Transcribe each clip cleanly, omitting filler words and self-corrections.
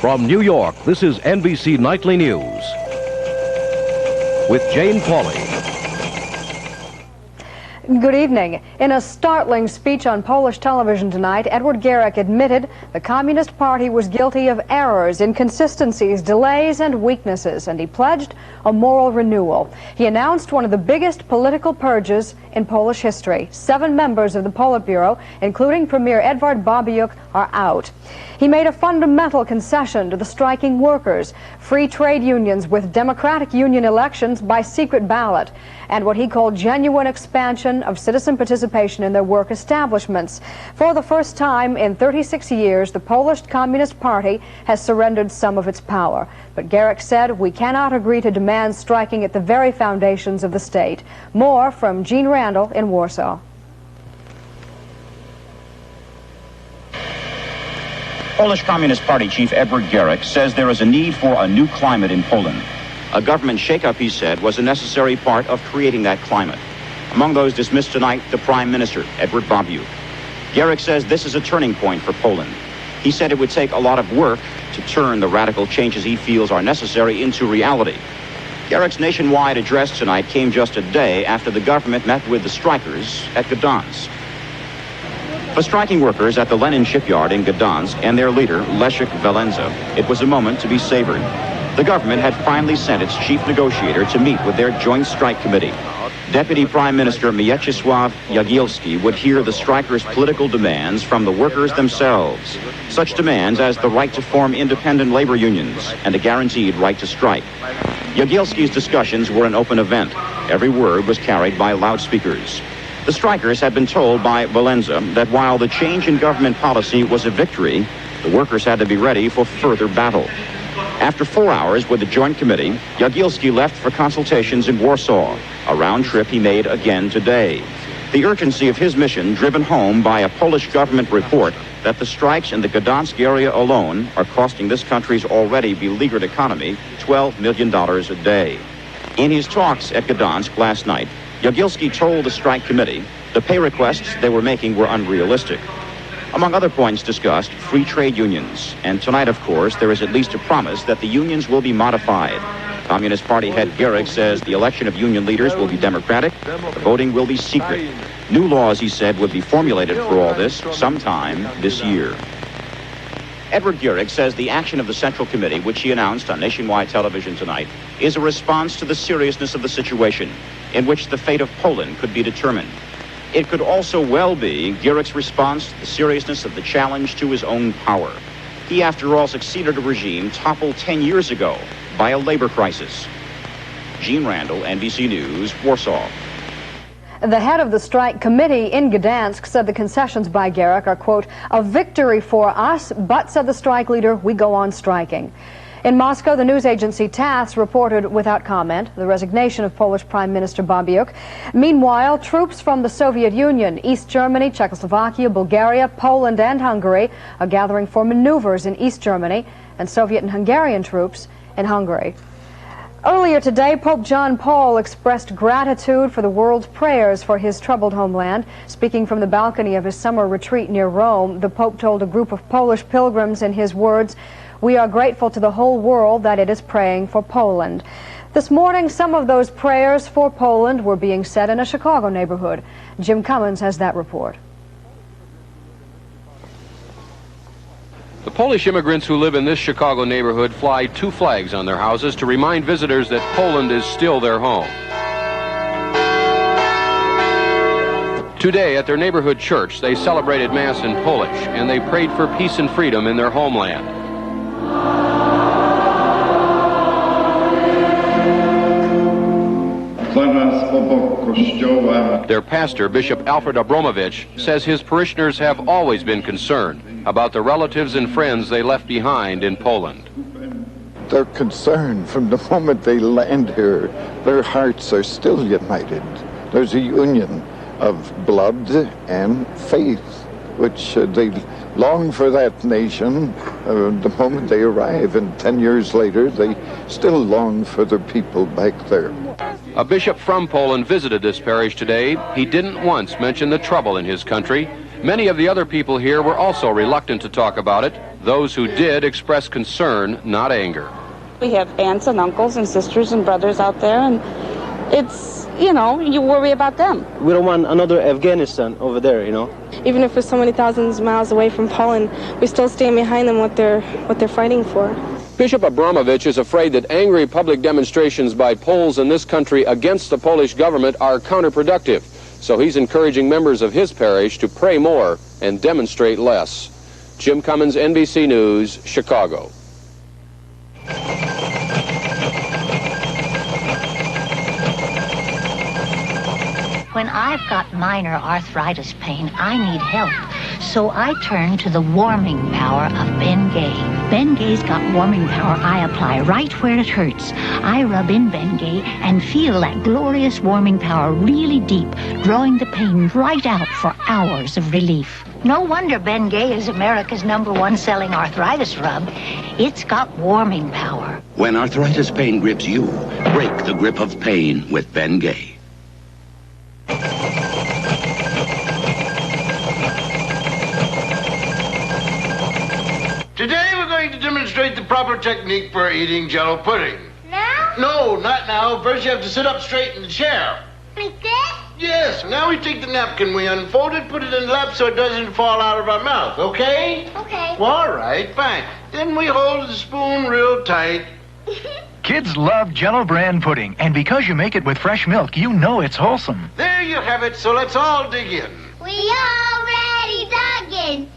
From New York, this is NBC Nightly News with Jane Pauley. Good evening. In a startling speech on Polish television tonight, Edward Gierek admitted the Communist Party was guilty of errors, inconsistencies, delays, and weaknesses, and he pledged a moral renewal. He announced one of the biggest political purges in Polish history. 7 members of the Politburo, including Premier Edward Babiuk, are out. He made a fundamental concession to the striking workers, free trade unions with democratic union elections by secret ballot, and what he called genuine expansion of citizen participation in their work establishments. For the first time in 36 years, the Polish Communist Party has surrendered some of its power. But Gierek said, we cannot agree to demands striking at the very foundations of the state. More from Gene Randall in Warsaw. Polish Communist Party chief Edward Gierek says there is a need for a new climate in Poland. A government shakeup, he said, was a necessary part of creating that climate. Among those dismissed tonight, the Prime Minister, Edward Babiuk. Gierek says this is a turning point for Poland. He said it would take a lot of work to turn the radical changes he feels are necessary into reality. Gierek's nationwide address tonight came just a day after the government met with the strikers at Gdansk. For striking workers at the Lenin shipyard in Gdansk and their leader, Leszek Walensa, it was a moment to be savored. The government had finally sent its chief negotiator to meet with their joint strike committee. Deputy Prime Minister Mieczysław Jagielski would hear the strikers' political demands from the workers themselves. Such demands as the right to form independent labor unions and a guaranteed right to strike. Jagielski's discussions were an open event. Every word was carried by loudspeakers. The strikers had been told by Walensa that while the change in government policy was a victory, the workers had to be ready for further battle. After 4 hours with the Joint Committee, Jagielski left for consultations in Warsaw, a round trip he made again today. The urgency of his mission driven home by a Polish government report that the strikes in the Gdansk area alone are costing this country's already beleaguered economy $12 million a day. In his talks at Gdansk last night, Jagielski told the strike committee the pay requests they were making were unrealistic. Among other points discussed, free trade unions. And tonight, of course, there is at least a promise that the unions will be modified. Communist Party head Gierek says the election of union leaders will be democratic, the voting will be secret. New laws, he said, would be formulated for all this sometime this year. Edward Gierek says the action of the Central Committee, which he announced on nationwide television tonight, is a response to the seriousness of the situation, in which the fate of Poland could be determined. It could also well be Gierek's response to the seriousness of the challenge to his own power. He, after all, succeeded a regime toppled 10 years ago by a labor crisis. Gene Randall, NBC News, Warsaw. The head of the strike committee in Gdansk said the concessions by Gierek are, quote, a victory for us, but, said the strike leader, we go on striking. In Moscow, the news agency TASS reported without comment the resignation of Polish Prime Minister Babiuk. Meanwhile, troops from the Soviet Union, East Germany, Czechoslovakia, Bulgaria, Poland, and Hungary are gathering for maneuvers in East Germany, and Soviet and Hungarian troops in Hungary. Earlier today, Pope John Paul expressed gratitude for the world's prayers for his troubled homeland. Speaking from the balcony of his summer retreat near Rome, the Pope told a group of Polish pilgrims in his words, we are grateful to the whole world that it is praying for Poland. This morning, some of those prayers for Poland were being said in a Chicago neighborhood. Jim Cummins has that report. The Polish immigrants who live in this Chicago neighborhood fly 2 flags on their houses to remind visitors that Poland is still their home. Today, at their neighborhood church, they celebrated Mass in Polish, and they prayed for peace and freedom in their homeland. Their pastor, Bishop Alfred Abramovich, says his parishioners have always been concerned about the relatives and friends they left behind in Poland. They're concerned from the moment they land here. Their hearts are still united. There's a union of blood and faith, which they long for that nation the moment they arrive, and 10 years later they still long for their people back there. A bishop from Poland visited this parish today. He didn't once mention the trouble in his country. Many of the other people here were also reluctant to talk about it. Those who did express concern, not anger. We have aunts and uncles and sisters and brothers out there, and it's, you know, you worry about them. We don't want another Afghanistan over there, you know. Even if we're so many thousands of miles away from Poland, we still stand behind them what they're fighting for. Bishop Abramovich is afraid that angry public demonstrations by Poles in this country against the Polish government are counterproductive. So he's encouraging members of his parish to pray more and demonstrate less. Jim Cummins, NBC News, Chicago. When I've got minor arthritis pain, I need help. So I turn to the warming power of Bengay. Bengay's got warming power I apply right where it hurts. I rub in Bengay and feel that glorious warming power really deep, drawing the pain right out for hours of relief. No wonder Bengay is America's #1 selling arthritis rub. It's got warming power. When arthritis pain grips you, break the grip of pain with Bengay. Today we're going to demonstrate the proper technique for eating Jell-O pudding. Now? No, not now. First you have to sit up straight in the chair. Like this? Yes. Now we take the napkin, we unfold it, put it in the lap so it doesn't fall out of our mouth, okay? Okay. Well, all right, fine. Then we hold the spoon real tight. Kids love Jell-O brand pudding, and because you make it with fresh milk, you know it's wholesome. There you have it, so let's all dig in. We already dug in.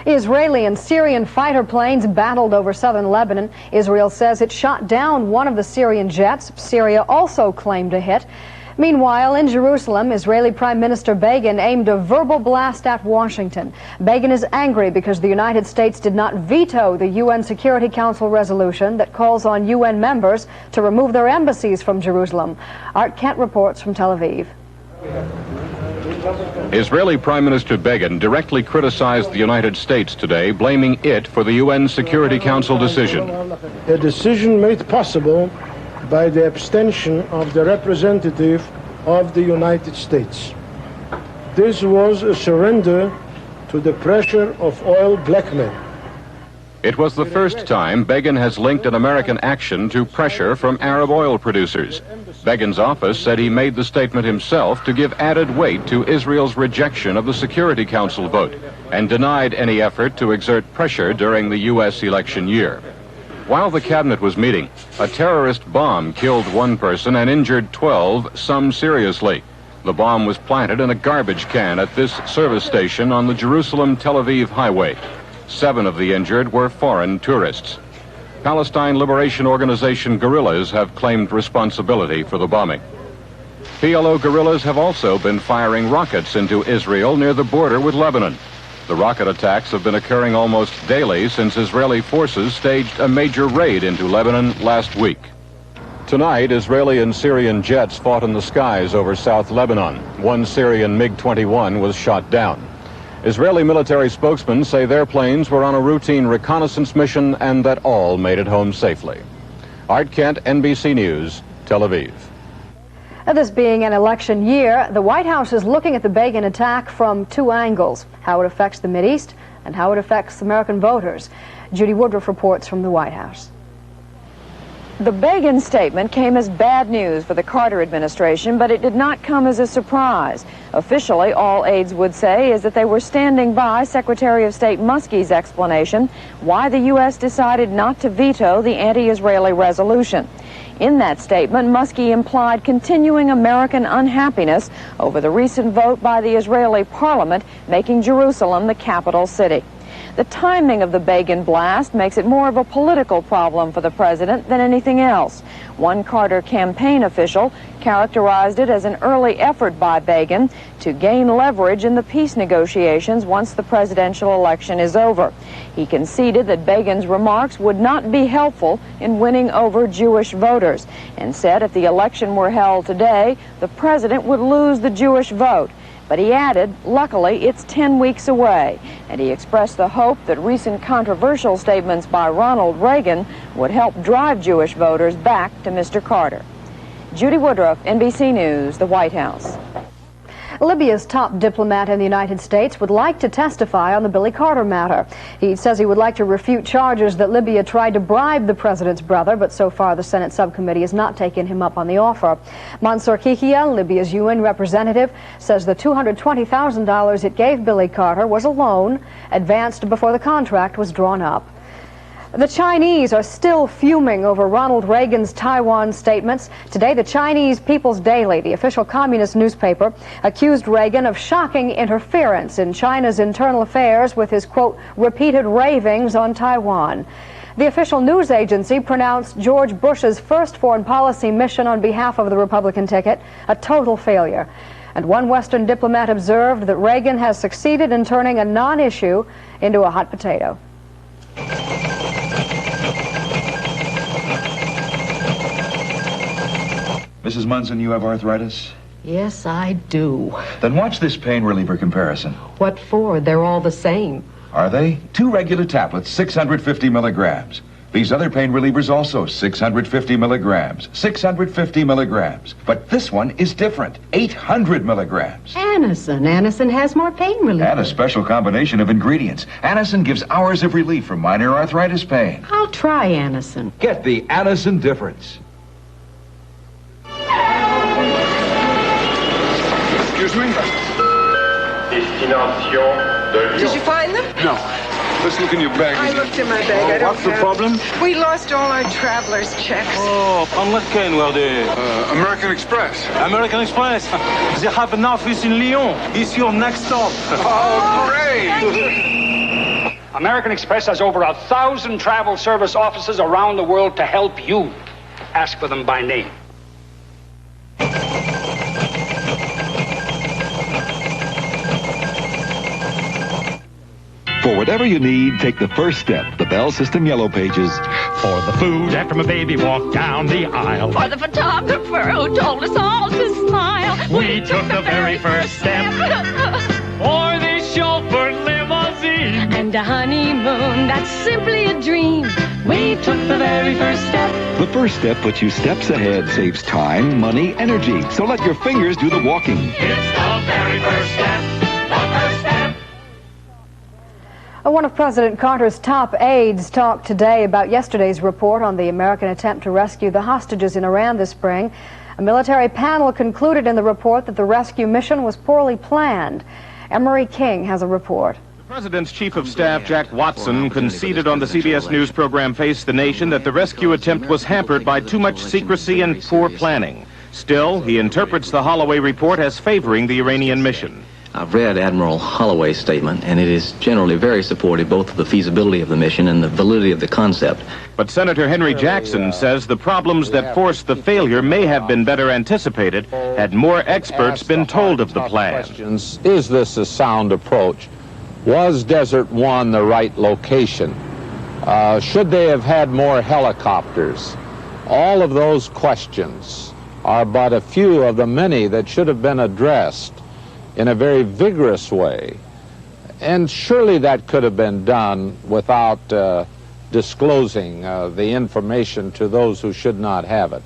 Israeli and Syrian fighter planes battled over southern Lebanon. Israel says it shot down one of the Syrian jets. Syria also claimed a hit. Meanwhile, in Jerusalem, Israeli Prime Minister Begin aimed a verbal blast at Washington. Begin is angry because the United States did not veto the UN Security Council resolution that calls on UN members to remove their embassies from Jerusalem. Art Kent reports from Tel Aviv. Israeli Prime Minister Begin directly criticized the United States today, blaming it for the UN Security Council decision. A decision made possible by the abstention of the representative of the United States. This was a surrender to the pressure of oil blackmen. It was the first time Begin has linked an American action to pressure from Arab oil producers. Begin's office said he made the statement himself to give added weight to Israel's rejection of the Security Council vote and denied any effort to exert pressure during the U.S. election year. While the cabinet was meeting, a terrorist bomb killed one person and injured 12, some seriously. The bomb was planted in a garbage can at this service station on the Jerusalem-Tel Aviv highway. 7 of the injured were foreign tourists. Palestine Liberation Organization guerrillas have claimed responsibility for the bombing. PLO guerrillas have also been firing rockets into Israel near the border with Lebanon. The rocket attacks have been occurring almost daily since Israeli forces staged a major raid into Lebanon last week. Tonight, Israeli and Syrian jets fought in the skies over South Lebanon. One Syrian MiG-21 was shot down. Israeli military spokesmen say their planes were on a routine reconnaissance mission and that all made it home safely. Art Kent, NBC News, Tel Aviv. This being an election year, the White House is looking at the Begin attack from 2 angles: how it affects the Mideast and how it affects American voters. Judy Woodruff reports from the White House. The Begin statement came as bad news for the Carter administration, but it did not come as a surprise. Officially, all aides would say is that they were standing by Secretary of State Muskie's explanation why the U.S. decided not to veto the anti-Israeli resolution. In that statement, Muskie implied continuing American unhappiness over the recent vote by the Israeli parliament making Jerusalem the capital city. The timing of the Begin blast makes it more of a political problem for the president than anything else. One Carter campaign official characterized it as an early effort by Begin to gain leverage in the peace negotiations once the presidential election is over. He conceded that Begin's remarks would not be helpful in winning over Jewish voters and said if the election were held today, the president would lose the Jewish vote. But he added, luckily, it's 10 weeks away, and he expressed the hope that recent controversial statements by Ronald Reagan would help drive Jewish voters back to Mr. Carter. Judy Woodruff, NBC News, the White House. Libya's top diplomat in the United States would like to testify on the Billy Carter matter. He says he would like to refute charges that Libya tried to bribe the president's brother, but so far the Senate subcommittee has not taken him up on the offer. Mansour Kikia, Libya's UN representative, says the $220,000 it gave Billy Carter was a loan advanced before the contract was drawn up. The Chinese are still fuming over Ronald Reagan's Taiwan statements. Today, the Chinese People's Daily, the official communist newspaper, accused Reagan of shocking interference in China's internal affairs with his, quote, repeated ravings on Taiwan. The official news agency pronounced George Bush's first foreign policy mission on behalf of the Republican ticket a total failure. And one Western diplomat observed that Reagan has succeeded in turning a non-issue into a hot potato. Mrs. Munson, you have arthritis? Yes, I do. Then watch this pain reliever comparison. What for? They're all the same. Are they? 2 regular tablets, 650 milligrams. These other pain relievers also 650 milligrams. 650 milligrams. But this one is different. 800 milligrams. Anacin has more pain relief. And a special combination of ingredients. Anacin gives hours of relief from minor arthritis pain. I'll try Anacin. Get the Anacin difference. Excuse me? Did you find them? No. Let's look in your bag. I looked in my bag. I don't What's the have problem? We lost all our traveler's checks. Oh, on what kind were they? American Express. American Express. They have an office in Lyon. It's your next stop. Oh, great! American Express has over 1,000 travel service offices around the world to help you. Ask for them by name. For whatever you need, take the first step, the Bell System Yellow Pages. For the food after my baby walked down the aisle. For the photographer who told us all to smile. We took the very first step. For the chauffeur limousine. And a honeymoon, that's simply a dream. We took the very first step. The first step puts you steps ahead, saves time, money, energy. So let your fingers do the walking. It's the very first step. The first step. One of President Carter's top aides talked today about yesterday's report on the American attempt to rescue the hostages in Iran this spring. A military panel concluded in the report that the rescue mission was poorly planned. Emery King has a report. The President's Chief of Staff, Jack Watson, conceded on the CBS News program Face the Nation that the rescue attempt was hampered by too much secrecy and poor planning. Still, he interprets the Holloway report as favoring the Iranian mission. I've read Admiral Holloway's statement, and it is generally very supportive both of the feasibility of the mission and the validity of the concept. But Senator Henry Jackson says the problems that forced the failure may have been better anticipated had more experts been told of the plan. Is this a sound approach? Was Desert One the right location? Should they have had more helicopters? All of those questions are but a few of the many that should have been addressed in a very vigorous way. And surely that could have been done without disclosing the information to those who should not have it.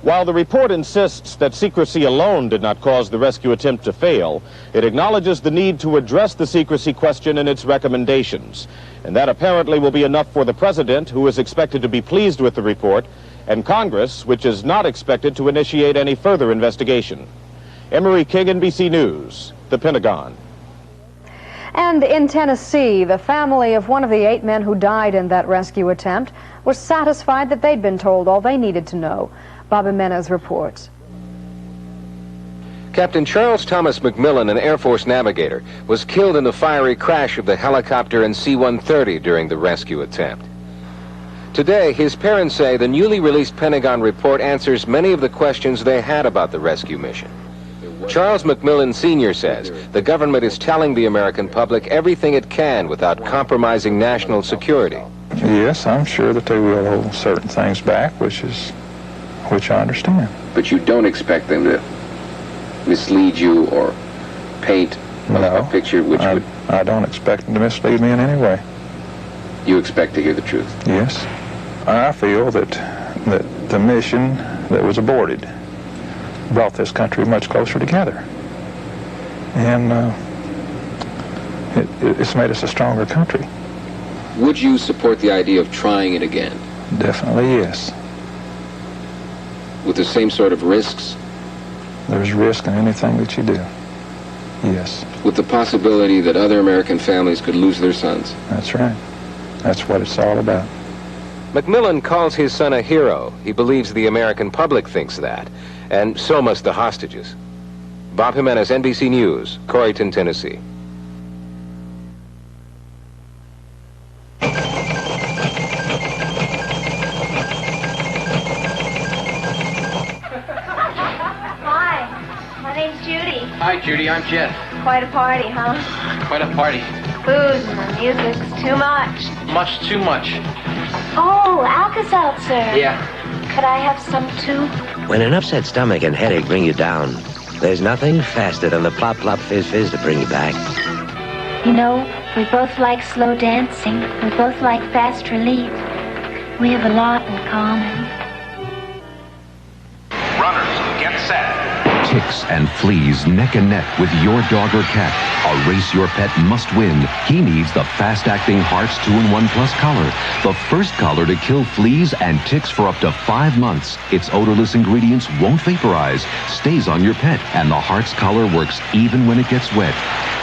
While the report insists that secrecy alone did not cause the rescue attempt to fail, it acknowledges the need to address the secrecy question in its recommendations. And that apparently will be enough for the President, who is expected to be pleased with the report, and Congress, which is not expected to initiate any further investigation. Emery King, NBC News, the Pentagon. And in Tennessee, the family of one of the 8 men who died in that rescue attempt was satisfied that they'd been told all they needed to know. Bob Jimenez reports. Captain Charles Thomas McMillan, an Air Force navigator, was killed in the fiery crash of the helicopter and C-130 during the rescue attempt. Today, his parents say the newly released Pentagon report answers many of the questions they had about the rescue mission. Charles McMillan Sr. says the government is telling the American public everything it can without compromising national security. Yes, I'm sure that they will hold certain things back, which I understand. But you don't expect them to mislead you or paint a picture which would... I don't expect them to mislead me in any way. You expect to hear the truth? Yes. I feel that the mission that was aborted brought this country much closer together. And it's made us a stronger country. Would you support the idea of trying it again? Definitely, yes. With the same sort of risks? There's risk in anything that you do. Yes. With the possibility that other American families could lose their sons? That's right. That's what it's all about. McMillan calls his son a hero. He believes the American public thinks that, and so must the hostages. Bob Jimenez, NBC News, Corryton, Tennessee. Hi, Judy. I'm Jeff. Quite a party, huh? Quite a party. Booze and the music's too much. Much too much. Oh, Alka-Seltzer. Yeah. Could I have some too? When an upset stomach and headache bring you down, there's nothing faster than the plop plop fizz fizz to bring you back. You know, we both like slow dancing. We both like fast relief. We have a lot in common. Runners, get set. Ticks and fleas neck and neck with your dog or cat. A race your pet must win. He needs the fast-acting Hearts 2-in-1 Plus collar. The first collar to kill fleas and ticks for up to 5 months. Its odorless ingredients won't vaporize, stays on your pet, and the Hearts collar works even when it gets wet.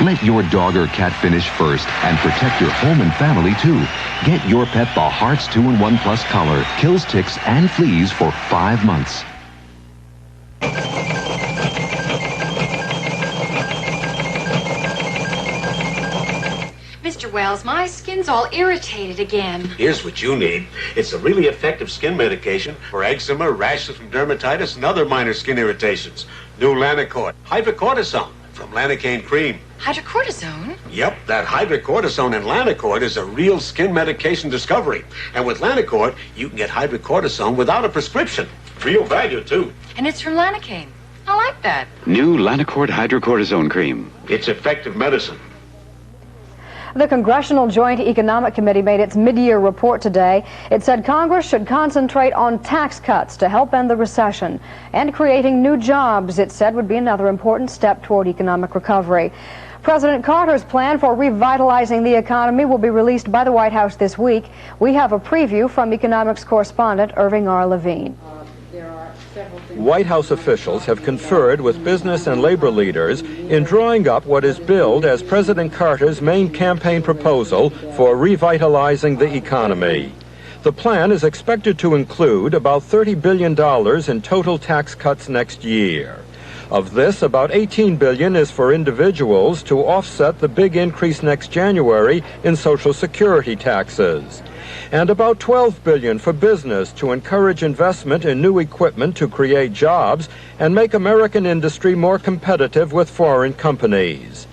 Let your dog or cat finish first and protect your home and family too. Get your pet the Hearts 2-in-1 Plus collar. Kills ticks and fleas for 5 months. Mr. Wells, my skin's all irritated again. Here's what you need. It's a really effective skin medication for eczema, rashes from dermatitis, and other minor skin irritations. New Lanacord, hydrocortisone from Lanacane Cream. Hydrocortisone? Yep, that hydrocortisone and Lanacord is a real skin medication discovery. And with Lanacord, you can get hydrocortisone without a prescription. Real value, too. And it's from Lanacane. I like that. New Lanacord Hydrocortisone Cream. It's effective medicine. The Congressional Joint Economic Committee made its mid-year report today. It said Congress should concentrate on tax cuts to help end the recession, and creating new jobs, it said, would be another important step toward economic recovery. President Carter's plan for revitalizing the economy will be released by the White House this week. We have a preview from economics correspondent Irving R. Levine. White House officials have conferred with business and labor leaders in drawing up what is billed as President Carter's main campaign proposal for revitalizing the economy. The plan is expected to include about $30 billion in total tax cuts next year. Of this, about $18 billion is for individuals to offset the big increase next January in Social Security taxes, and about $12 billion for business to encourage investment in new equipment to create jobs and make American industry more competitive with foreign companies.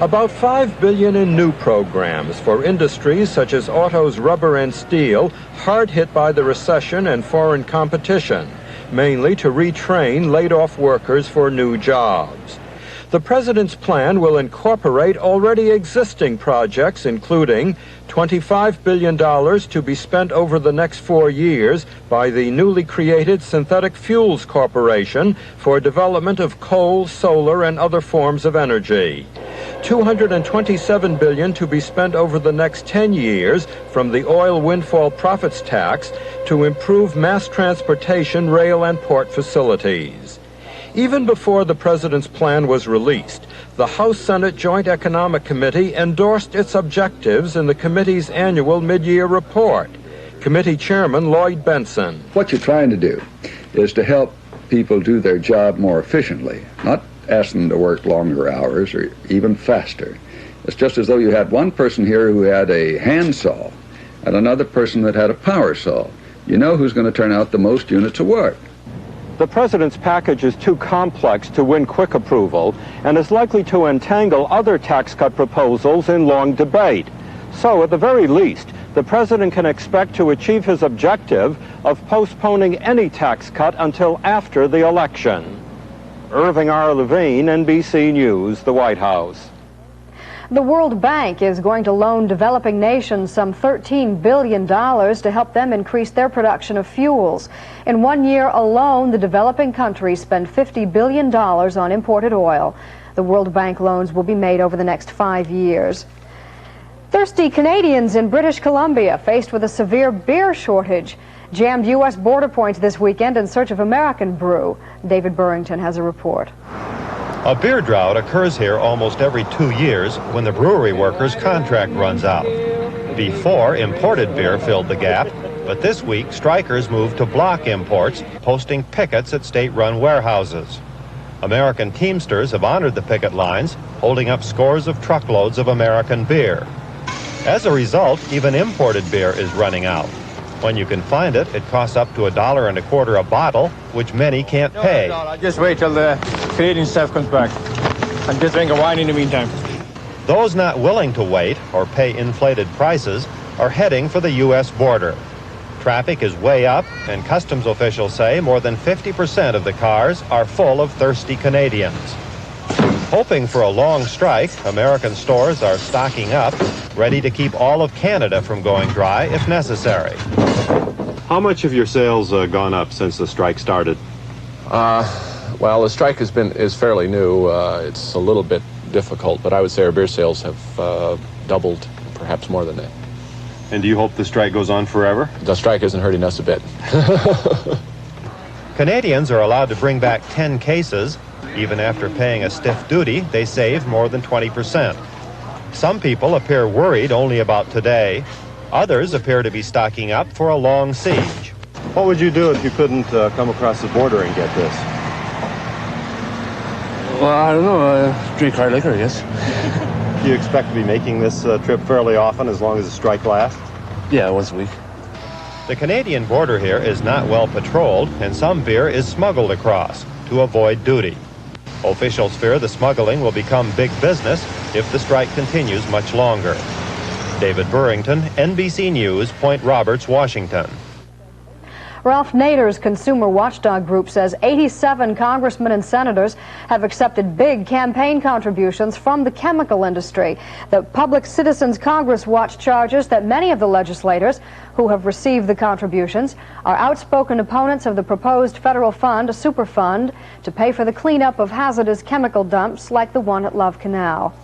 About $5 billion in new programs for industries such as autos, rubber, and steel, hard hit by the recession and foreign competition, mainly to retrain laid-off workers for new jobs. The president's plan will incorporate already existing projects, including $25 billion to be spent over the next 4 years by the newly created Synthetic Fuels Corporation for development of coal, solar, and other forms of energy. $227 billion to be spent over the next 10 years from the oil windfall profits tax to improve mass transportation, rail, and port facilities. Even before the president's plan was released, the House-Senate Joint Economic Committee endorsed its objectives in the committee's annual mid-year report. Committee Chairman Lloyd Benson. What you're trying to do is to help people do their job more efficiently, not ask them to work longer hours or even faster. It's just as though you had one person here who had a handsaw and another person that had a power saw. You know who's going to turn out the most units of work. The president's package is too complex to win quick approval and is likely to entangle other tax cut proposals in long debate. So, at the very least, the president can expect to achieve his objective of postponing any tax cut until after the election. Irving R. Levine, NBC News, the White House. The World Bank is going to loan developing nations some $13 billion to help them increase their production of fuels. In 1 year alone, the developing countries spend $50 billion on imported oil. The World Bank loans will be made over the next 5 years. Thirsty Canadians in British Columbia faced with a severe beer shortage jammed U.S. border points this weekend in search of American brew. David Burrington has a report. A beer drought occurs here almost every 2 years when the brewery workers' contract runs out. Before, imported beer filled the gap, but this week strikers moved to block imports, posting pickets at state-run warehouses. American Teamsters have honored the picket lines, holding up scores of truckloads of American beer. As a result, even imported beer is running out. When you can find it, it costs up to $1.25 a bottle, which many can't pay. No, I'll just wait till the Canadian staff comes back. And just drink a wine in the meantime. Those not willing to wait or pay inflated prices are heading for the U.S. border. Traffic is way up, and customs officials say more than 50% of the cars are full of thirsty Canadians. Hoping for a long strike, American stores are stocking up, ready to keep all of Canada from going dry if necessary. How much have your sales gone up since the strike started? Well, the strike is fairly new. It's a little bit difficult, but I would say our beer sales have doubled, perhaps more than that. And do you hope the strike goes on forever? The strike isn't hurting us a bit. Canadians are allowed to bring back 10 cases. Even after paying a stiff duty, they save more than 20%. Some people appear worried only about today. Others appear to be stocking up for a long siege. What would you do if you couldn't come across the border and get this? Well, I don't know. Drink hard liquor, I guess. Do you expect to be making this trip fairly often as long as the strike lasts? Yeah, once a week. The Canadian border here is not well patrolled, and some beer is smuggled across to avoid duty. Officials fear the smuggling will become big business if the strike continues much longer. David Burrington, NBC News, Point Roberts, Washington. Ralph Nader's consumer watchdog group says 87 congressmen and senators have accepted big campaign contributions from the chemical industry. The Public Citizens Congress Watch charges that many of the legislators who have received the contributions are outspoken opponents of the proposed federal fund, a super fund, to pay for the cleanup of hazardous chemical dumps like the one at Love Canal.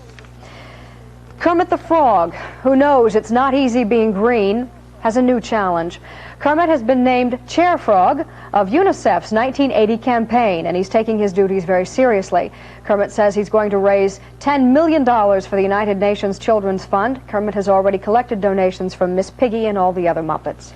Kermit the Frog, who knows it's not easy being green, has a new challenge. Kermit has been named Chair Frog of UNICEF's 1980 campaign, and he's taking his duties very seriously. Kermit says he's going to raise $10 million for the United Nations Children's Fund. Kermit has already collected donations from Miss Piggy and all the other Muppets.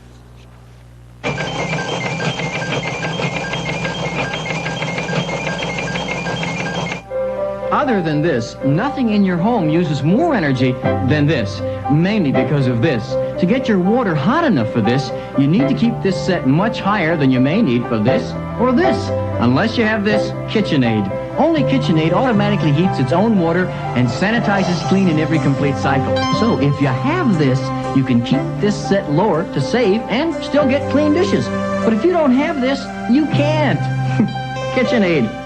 Other than this, nothing in your home uses more energy than this, mainly because of this. To get your water hot enough for this, you need to keep this set much higher than you may need for this or this, unless you have this KitchenAid. Only KitchenAid automatically heats its own water and sanitizes clean in every complete cycle. So if you have this, you can keep this set lower to save and still get clean dishes. But if you don't have this, you can't. KitchenAid.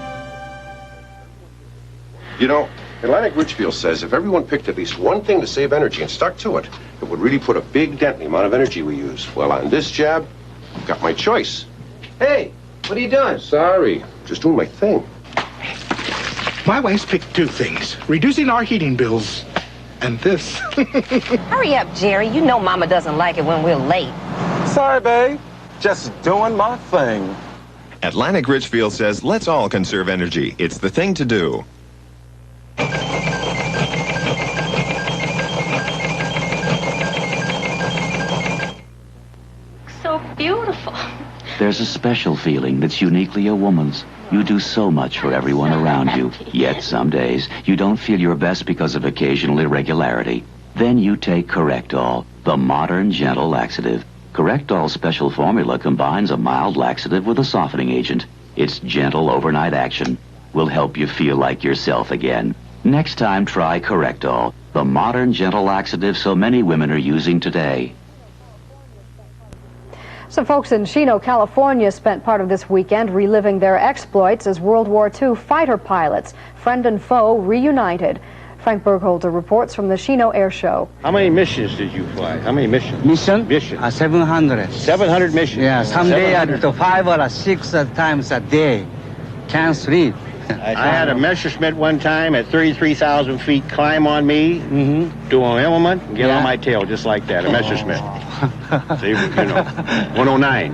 You know, Atlantic Richfield says if everyone picked at least one thing to save energy and stuck to it, it would really put a big dent in the amount of energy we use. Well, on this jab, I've got my choice. Hey, what are you doing? Sorry, just doing my thing. My wife's picked two things, reducing our heating bills and this. Hurry up, Jerry. You know Mama doesn't like it when we're late. Sorry, babe. Just doing my thing. Atlantic Richfield says let's all conserve energy. It's the thing to do. So beautiful. There's a special feeling that's uniquely a woman's. You do so much for everyone around you, yet some days you don't feel your best because of occasional irregularity. Then you take Correctol, the modern gentle laxative. Correctol's special formula combines a mild laxative with a softening agent. Its gentle overnight action will help you feel like yourself again. Next time, try Correctol, the modern gentle laxative so many women are using today. Some folks in Chino, California spent part of this weekend reliving their exploits as World War II fighter pilots, friend and foe reunited. Frank Bergholzer reports from the Chino Air Show. How many missions did you fly? How many missions? Mission? 700. 700 missions? Yeah, some day I do 5 or 6 times a day. Can't sleep. I had a Messerschmitt one time at 33,000 feet climb on me, do an element, and get on my tail just like that, a Messerschmitt. See, 109.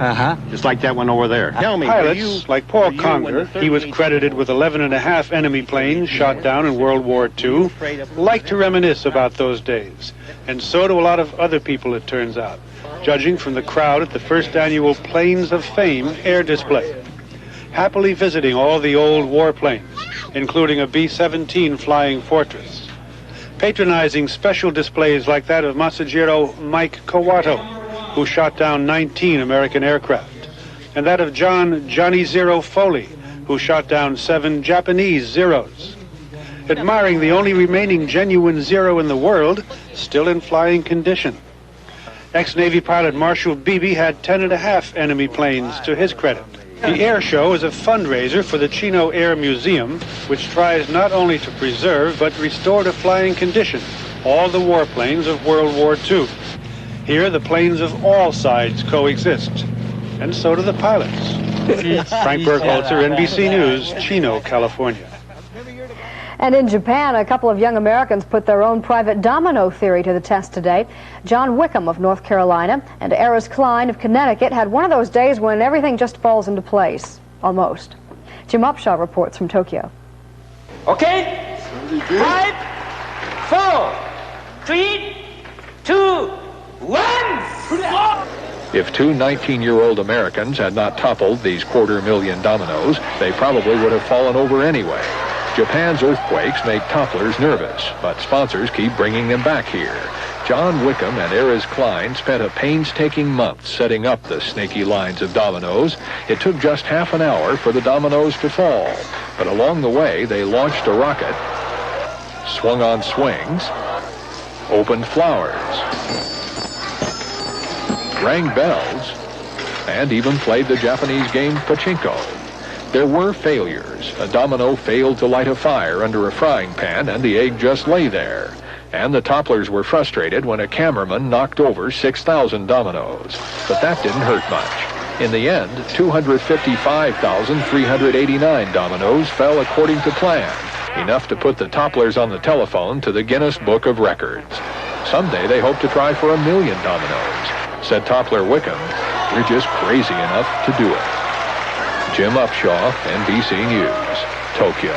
Just like that one over there. Tell me, pilots like Paul Conger, he was credited with 11.5 enemy planes shot down in World War II, like to reminisce about those days. And so do a lot of other people, it turns out, judging from the crowd at the first annual Planes of Fame air display. Happily visiting all the old warplanes, including a B-17 Flying Fortress. Patronizing special displays like that of Masajiro Mike Kawato, who shot down 19 American aircraft, and that of Johnny Zero Foley, who shot down 7 Japanese Zeros. Admiring the only remaining genuine Zero in the world, still in flying condition. Ex-Navy pilot Marshall Beebe had 10.5 enemy planes to his credit. The air show is a fundraiser for the Chino Air Museum, which tries not only to preserve but restore to flying condition all the warplanes of World War II. Here, the planes of all sides coexist, and so do the pilots. Frank Burkholzer, NBC News, Chino, California. And in Japan, a couple of young Americans put their own private domino theory to the test today. John Wickham of North Carolina and Eris Klein of Connecticut had one of those days when everything just falls into place. Almost. Jim Upshaw reports from Tokyo. Okay? 5, 4, 3, 2, 1. If two 19-year-old Americans had not toppled these 250,000 dominoes, they probably would have fallen over anyway. Japan's earthquakes make topplers nervous, but sponsors keep bringing them back here. John Wickham and Eris Klein spent a painstaking month setting up the snaky lines of dominoes. It took just half an hour for the dominoes to fall, but along the way they launched a rocket, swung on swings, opened flowers, rang bells, and even played the Japanese game pachinko. There were failures. A domino failed to light a fire under a frying pan, and the egg just lay there. And the topplers were frustrated when a cameraman knocked over 6,000 dominoes. But that didn't hurt much. In the end, 255,389 dominoes fell according to plan, enough to put the topplers on the telephone to the Guinness Book of Records. Someday they hope to try for 1 million dominoes. Said Toppler Wickham, "We're just crazy enough to do it." Jim Upshaw, NBC News, Tokyo.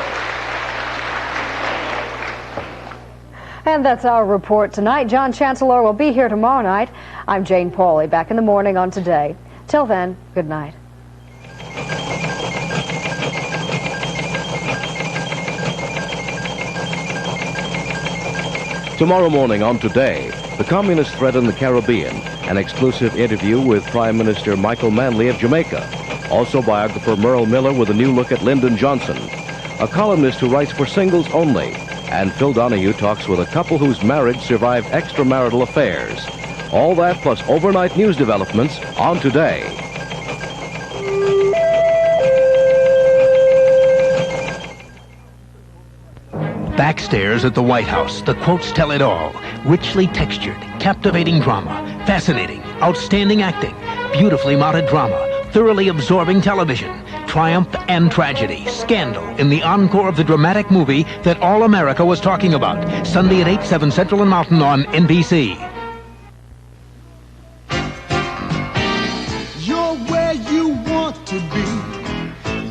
And that's our report tonight. John Chancellor will be here tomorrow night. I'm Jane Pauley, back in the morning on Today. Till then, good night. Tomorrow morning on Today, the communist threat in the Caribbean, an exclusive interview with Prime Minister Michael Manley of Jamaica. Also biographer Merle Miller with a new look at Lyndon Johnson. A columnist who writes for Singles Only. And Phil Donahue talks with a couple whose marriage survived extramarital affairs. All that plus overnight news developments on Today. Backstairs at the White House, the quotes tell it all. Richly textured, captivating drama, fascinating, outstanding acting, beautifully mounted drama, thoroughly absorbing television, triumph and tragedy, scandal in the encore of the dramatic movie that all America was talking about. Sunday at 8, 7 Central and Mountain on NBC. You're where you want to be.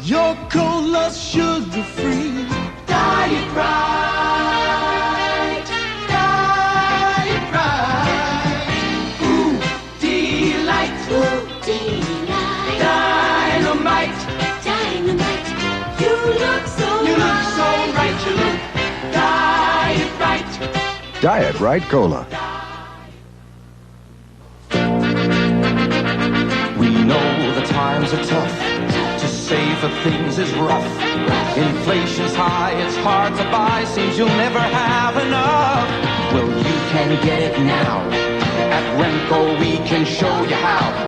You're cola sugar-free. Diet right. Diet right. Ooh, delight. Ooh, delight. Dynamite. Dynamite. You look so right. You look diet right. Diet Right Cola. We know the times are tough. To save for things is rough. Inflation's high, it's hard to buy. Seems you'll never have enough. Well, you can get it now. At Renko, we can show you how.